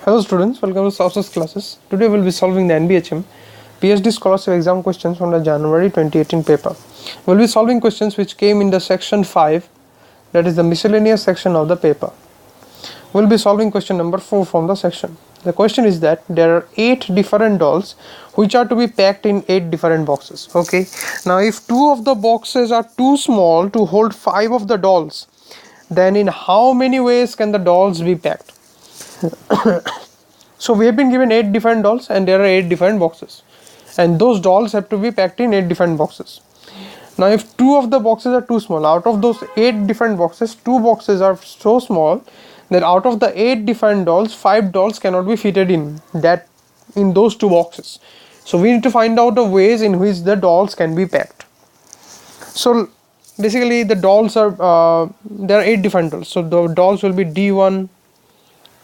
Hello students, welcome to Sourav Sir Classes. Today we'll be solving the NBHM PhD Scholarship Exam questions from the January 2018 paper. We'll be solving questions which came in the section 5, that is the miscellaneous section of the paper. We'll be solving question number 4 from the section. The question is that there are 8 different dolls which are to be packed in 8 different boxes. Okay, now if 2 of the boxes are too small to hold 5 of the dolls, then in how many ways can the dolls be packed? So we have been given 8 different dolls and there are 8 different boxes, and those dolls have to be packed in 8 different boxes. Now if 2 of the boxes are too small, out of those 8 different boxes, 2 boxes are so small that out of the 8 different dolls, 5 dolls cannot be fitted in those 2 boxes. So we need to find out the ways in which the dolls can be packed. So basically the dolls are there are 8 different dolls. So the dolls will be D1,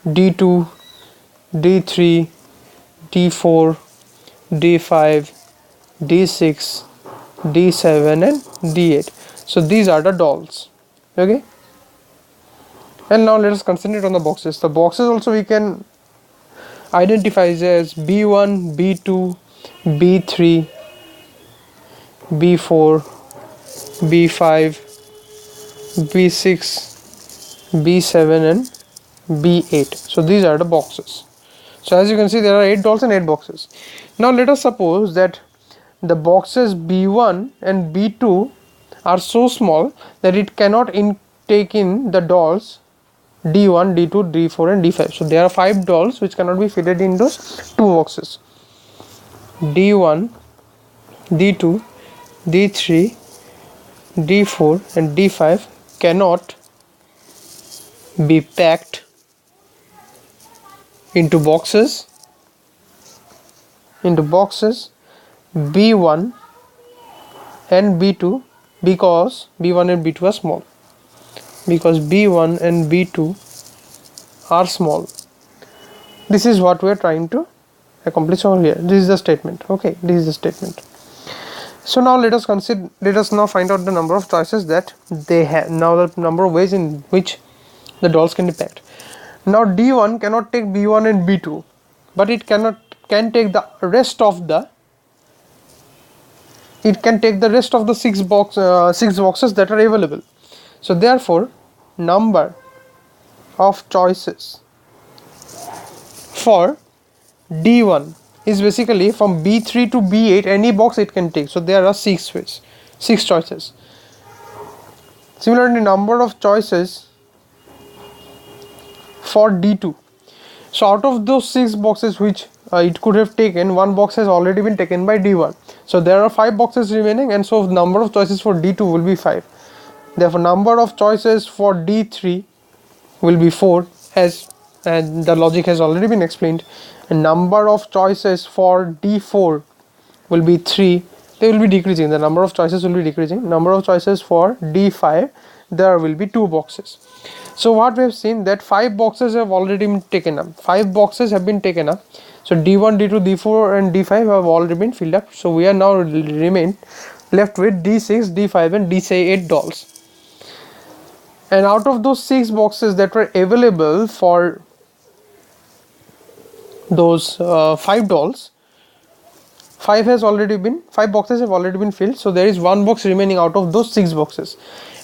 D2, D3, D4, D5, D6, D7 and D8. So these are the dolls. Okay. And now let us concentrate on the boxes. The boxes also we can identify as B1, B2, B3, B4, B5, B6, B7 and B8. So these are the boxes. So as you can see, there are 8 dolls and 8 boxes. Now let us suppose that the boxes B1 and B2 are so small that it cannot take in the dolls D1, D2, D4 and D5. So there are 5 dolls which cannot be fitted in those 2 boxes. D1, D2, D3, D4 and D5 cannot be packed into boxes B1 and B2 because B1 and B2 are small. Because B1 and B2 are small. This is what we are trying to accomplish over here. This is the statement. Okay, this is the statement. So now let us now find out the number of choices that they have. Now the number of ways in which the dolls can be packed. Now D1 cannot take B1 and B2, but it can take the rest of the 6 boxes that are available. So therefore number of choices for D1 is basically from B3 to B8, any box it can take. So there are 6 choices. Similarly, number of choices for D2. So out of those 6 boxes which it could have taken, 1 box has already been taken by D1. So there are 5 boxes remaining, and so number of choices for D2 will be 5. Therefore number of choices for D3 will be 4, and the logic has already been explained. And number of choices for D4 will be 3. They will be decreasing. The number of choices will be decreasing. Number of choices for D5, there will be 2 boxes. So what we have seen that 5 boxes have already been taken up. 5 boxes have been taken up. So D1, D2, D4 and D5 have already been filled up. So we are now left with D6, D5 and D8 dolls. And out of those 6 boxes that were available for those 5 dolls, 5 boxes have already been filled. So there is 1 box remaining out of those 6 boxes.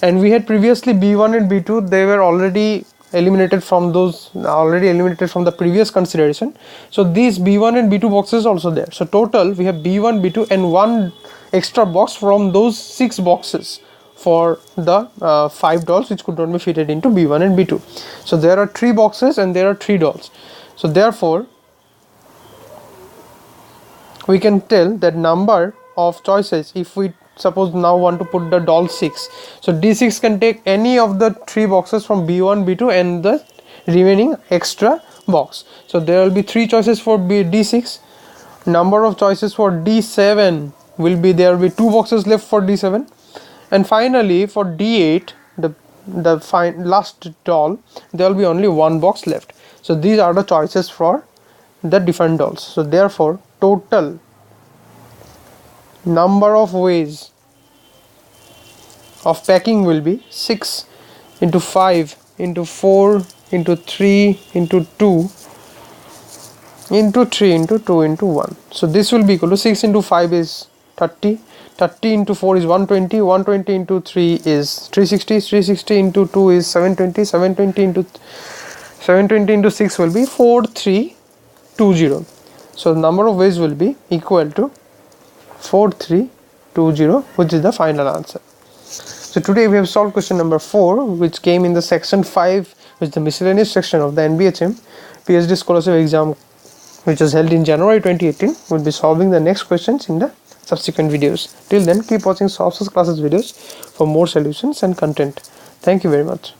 And we had previously B1 and B2, they were already eliminated from the previous consideration. So these B1 and B2 boxes also there. So total we have B1, B2 and 1 extra box from those 6 boxes for the 5 dolls which could not be fitted into B1 and B2. So there are 3 boxes and there are 3 dolls. So therefore we can tell that number of choices, if we suppose now want to put the doll 6, so D6 can take any of the 3 boxes from B1, B2 and the remaining extra box. So there will be 3 choices for D6. Number of choices for D7 will be, there will be 2 boxes left for D7. And finally for D8, the last doll, there will be only 1 box left. So these are the choices for the different dolls. So therefore total number of ways of packing will be 6 into 5 into 4 into 3 into 2 into 3 into 2 into 1. So this will be equal to 6 into 5 is 30, 30 into 4 is 120, 120 into 3 is 360, 360 into 2 is 720, 720 into 6 will be 4320. So the number of ways will be equal to 4320, which is the final answer. So today we have solved question number 4, which came in the section 5, which is the miscellaneous section of the NBHM PhD scholarship exam, which was held in January 2018. We'll be solving the next questions in the subsequent videos. Till then, keep watching Sourav Sir Classes videos for more solutions and content. Thank you very much.